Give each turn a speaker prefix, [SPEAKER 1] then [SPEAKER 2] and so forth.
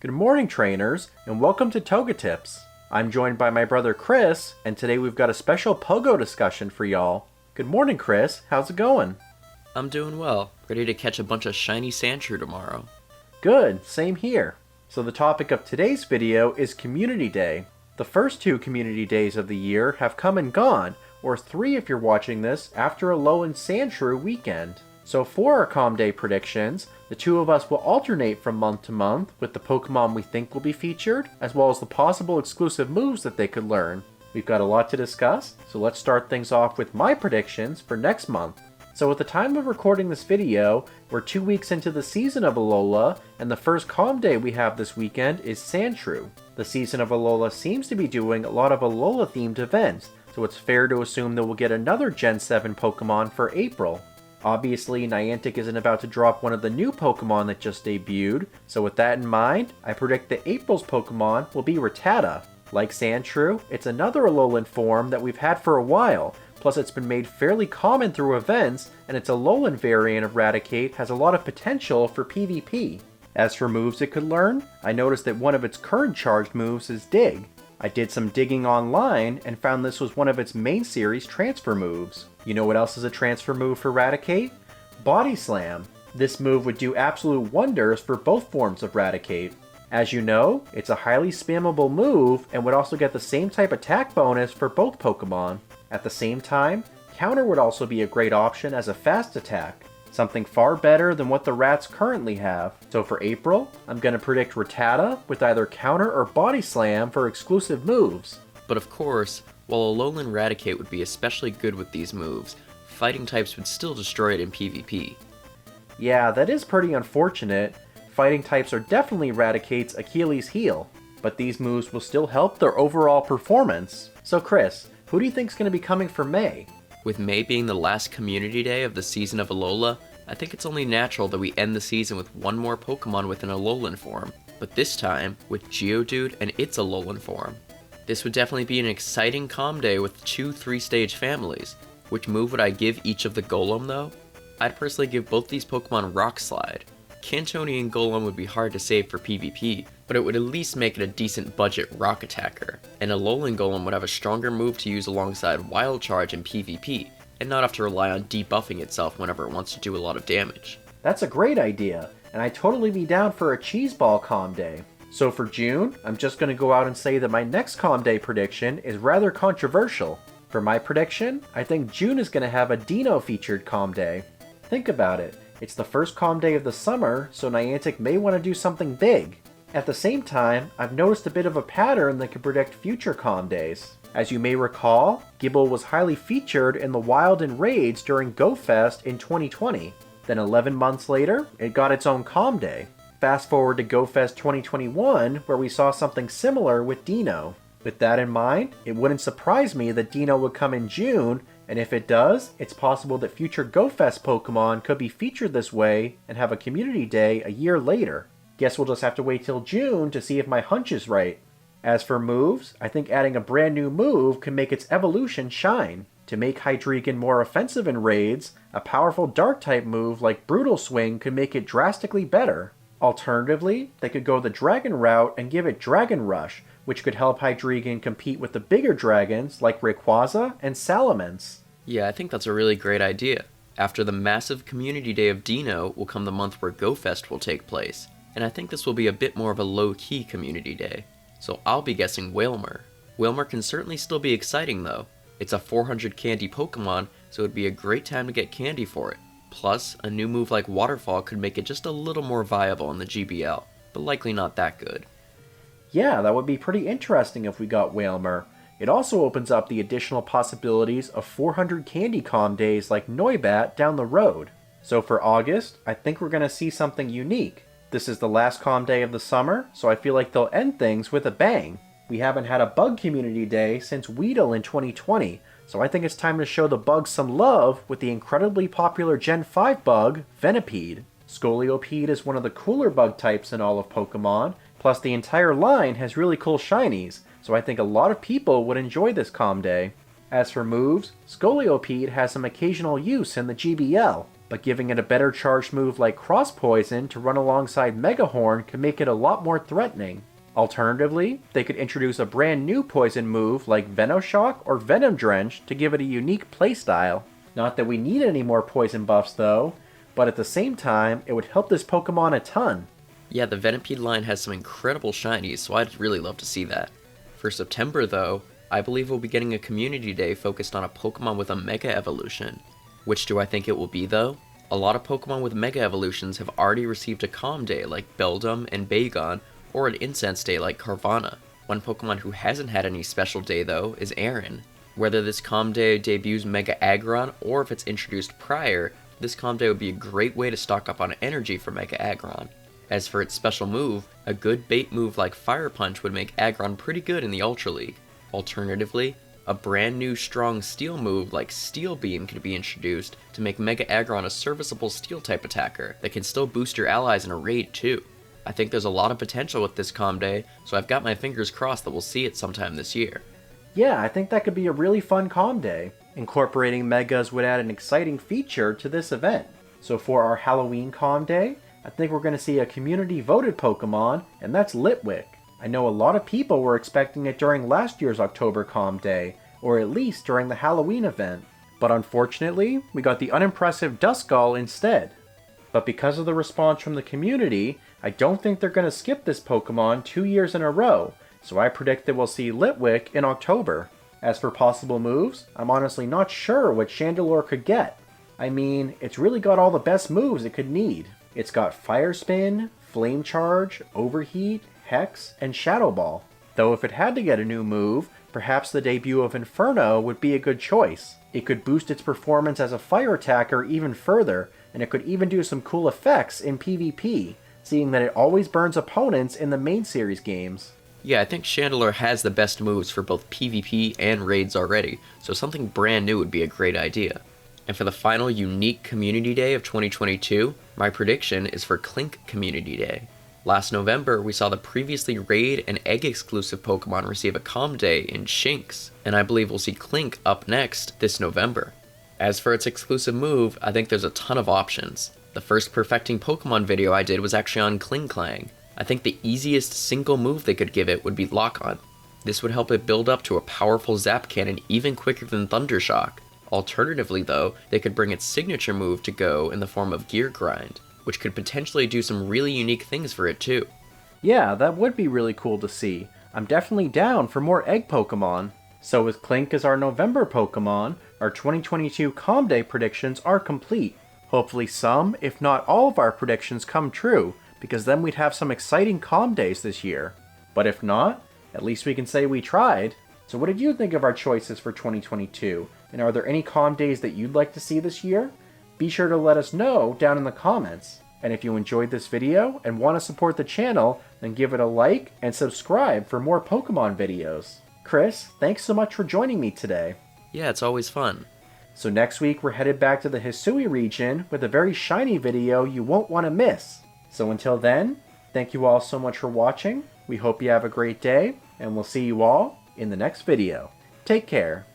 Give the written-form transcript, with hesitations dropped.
[SPEAKER 1] Good morning, trainers, and welcome to Toga Tips. I'm joined by my brother Chris, and today we've got a special Pogo discussion for y'all. Good morning, Chris. How's it going?
[SPEAKER 2] I'm doing well. Ready to catch a bunch of shiny Sandshrew tomorrow.
[SPEAKER 1] Good, same here. So the topic of today's video is Community Day. The first two Community Days of the year have come and gone, or three if you're watching this, after a low and Sandshrew weekend. So for our Calm Day predictions, the two of us will alternate from month to month with the Pokemon we think will be featured, as well as the possible exclusive moves that they could learn. We've got a lot to discuss, so let's start things off with my predictions for next month. So at the time of recording this video, we're 2 weeks into the season of Alola, and the first Calm Day we have this weekend is Sandshrew. The season of Alola seems to be doing a lot of Alola-themed events, so it's fair to assume that we'll get another Gen 7 Pokemon for April. Obviously, Niantic isn't about to drop one of the new Pokemon that just debuted, so with that in mind, I predict that April's Pokemon will be Rattata. Like Sandshrew, it's another Alolan form that we've had for a while, plus it's been made fairly common through events, and its Alolan variant of Raticate has a lot of potential for PvP. As for moves it could learn, I noticed that one of its current charged moves is Dig. I did some digging online and found this was one of its main series transfer moves. You know what else is a transfer move for Raticate? Body Slam. This move would do absolute wonders for both forms of Raticate. As you know, it's a highly spammable move and would also get the same type attack bonus for both Pokemon. At the same time, Counter would also be a great option as a fast attack. Something far better than what the Rats currently have. So for April, I'm going to predict Rattata with either Counter or Body Slam for exclusive moves.
[SPEAKER 2] But of course, while Alolan Raticate would be especially good with these moves, fighting types would still destroy it in PvP.
[SPEAKER 1] Yeah, that is pretty unfortunate. Fighting types are definitely Raticate's Achilles heel, but these moves will still help their overall performance. So Chris, who do you think is going to be coming for May?
[SPEAKER 2] With May being the last Community Day of the season of Alola, I think it's only natural that we end the season with one more Pokemon with an Alolan form, but this time with Geodude and its Alolan form. This would definitely be an exciting Calm Day with two 3-stage families. Which move would I give each of the Golem though? I'd personally give both these Pokemon Rock Slide. Cantonian Golem would be hard to save for PvP, but it would at least make it a decent budget rock attacker. And Alolan Golem would have a stronger move to use alongside Wild Charge in PvP, and not have to rely on debuffing itself whenever it wants to do a lot of damage.
[SPEAKER 1] That's a great idea, and I'd totally be down for a Cheese Ball Calm Day. So for June, I'm just going to go out and say that my next Calm Day prediction is rather controversial. For my prediction, I think June is going to have a Dino-featured Calm Day. Think about it. It's the first Calm Day of the summer, so Niantic may want to do something big. At the same time, I've noticed a bit of a pattern that could predict future Calm Days. As you may recall, Gible was highly featured in the Wild and Raids during GoFest in 2020. Then 11 months later, it got its own Calm Day. Fast forward to GoFest 2021, where we saw something similar with Dino. With that in mind, it wouldn't surprise me that Dino would come in June, and if it does, it's possible that future GoFest Pokemon could be featured this way and have a Community Day a year later. Guess we'll just have to wait till June to see if my hunch is right. As for moves, I think adding a brand new move can make its evolution shine. To make Hydreigon more offensive in raids, a powerful Dark-type move like Brutal Swing could make it drastically better. Alternatively, they could go the Dragon route and give it Dragon Rush, which could help Hydreigon compete with the bigger dragons like Rayquaza and Salamence.
[SPEAKER 2] Yeah, I think that's a really great idea. After the massive Community Day of Dino will come the month where GoFest will take place, and I think this will be a bit more of a low-key Community Day. So I'll be guessing Wailmer. Wailmer can certainly still be exciting though. It's a 400 candy Pokemon, so it would be a great time to get candy for it. Plus, a new move like Waterfall could make it just a little more viable in the GBL, but likely not that good.
[SPEAKER 1] Yeah, that would be pretty interesting if we got Wailmer. It also opens up the additional possibilities of 400 candy Calm Days like Noibat down the road. So for August, I think we're going to see something unique. This is the last Calm Day of the summer, so I feel like they'll end things with a bang. We haven't had a Bug Community Day since Weedle in 2020, so I think it's time to show the bugs some love with the incredibly popular Gen 5 bug, Venipede. Scolipede is one of the cooler bug types in all of Pokemon, plus the entire line has really cool shinies, so I think a lot of people would enjoy this Calm Day. As for moves, Scolipede has some occasional use in the GBL. but giving it a better charged move like Cross Poison to run alongside Mega Horn could make it a lot more threatening. Alternatively, they could introduce a brand new poison move like Venoshock or Venom Drench to give it a unique playstyle. Not that we need any more poison buffs though, but at the same time, it would help this Pokemon a ton.
[SPEAKER 2] Yeah, the Venipede line has some incredible shinies, so I'd really love to see that. For September though, I believe we'll be getting a community day focused on a Pokemon with a Mega Evolution. Which do I think it will be though? A lot of Pokemon with Mega Evolutions have already received a Calm Day like Beldum and Bagon, or an Incense Day like Carvanha. One Pokemon who hasn't had any special day though is Aaron. Whether this Calm Day debuts Mega Aggron or if it's introduced prior, this Calm Day would be a great way to stock up on energy for Mega Aggron. As for its special move, a good bait move like Fire Punch would make Aggron pretty good in the Ultra League. Alternatively, a brand new strong steel move like Steel Beam could be introduced to make Mega Aggron a serviceable steel type attacker that can still boost your allies in a raid too. I think there's a lot of potential with this Calm Day, so I've got my fingers crossed that we'll see it sometime this year.
[SPEAKER 1] Yeah, I think that could be a really fun Calm Day. Incorporating Megas would add an exciting feature to this event. So for our Halloween Calm Day, I think we're going to see a community voted Pokemon, and that's Litwick. I know a lot of people were expecting it during last year's October Calm Day, or at least during the Halloween event. But unfortunately, we got the unimpressive Duskull instead. But because of the response from the community, I don't think they're going to skip this Pokemon 2 years in a row, so I predict that we'll see Litwick in October. As for possible moves, I'm honestly not sure what Chandelure could get. I mean, it's really got all the best moves it could need. It's got Fire Spin, Flame Charge, Overheat, Hex, and Shadow Ball. Though if it had to get a new move, perhaps the debut of Inferno would be a good choice. It could boost its performance as a fire attacker even further, and it could even do some cool effects in PvP, seeing that it always burns opponents in the main series games.
[SPEAKER 2] Yeah, I think Chandelure has the best moves for both PvP and raids already, so something brand new would be a great idea. And for the final unique Community Day of 2022, my prediction is for Clink Community Day. Last November, we saw the previously Raid and Egg exclusive Pokemon receive a Calm Day in Shinx, and I believe we'll see Clink up next this November. As for its exclusive move, I think there's a ton of options. The first perfecting Pokemon video I did was actually on Klinklang. I think the easiest single move they could give it would be Lock On. This would help it build up to a powerful Zap Cannon even quicker than Thundershock. Alternatively though, they could bring its signature move to go in the form of Gear Grind, which could potentially do some really unique things for it too.
[SPEAKER 1] Yeah, that would be really cool to see. I'm definitely down for more egg Pokemon. So with Clink as our November Pokemon, our 2022 Calm Day predictions are complete. Hopefully some, if not all of our predictions come true, because then we'd have some exciting Calm Days this year. But if not, at least we can say we tried. So what did you think of our choices for 2022? And are there any Calm Days that you'd like to see this year? Be sure to let us know down in the comments. And if you enjoyed this video and want to support the channel, then give it a like and subscribe for more Pokemon videos. Chris, thanks so much for joining me today.
[SPEAKER 2] Yeah, it's always fun.
[SPEAKER 1] So next week we're headed back to the Hisui region with a very shiny video you won't want to miss. So until then, thank you all so much for watching. We hope you have a great day, and we'll see you all in the next video. Take care.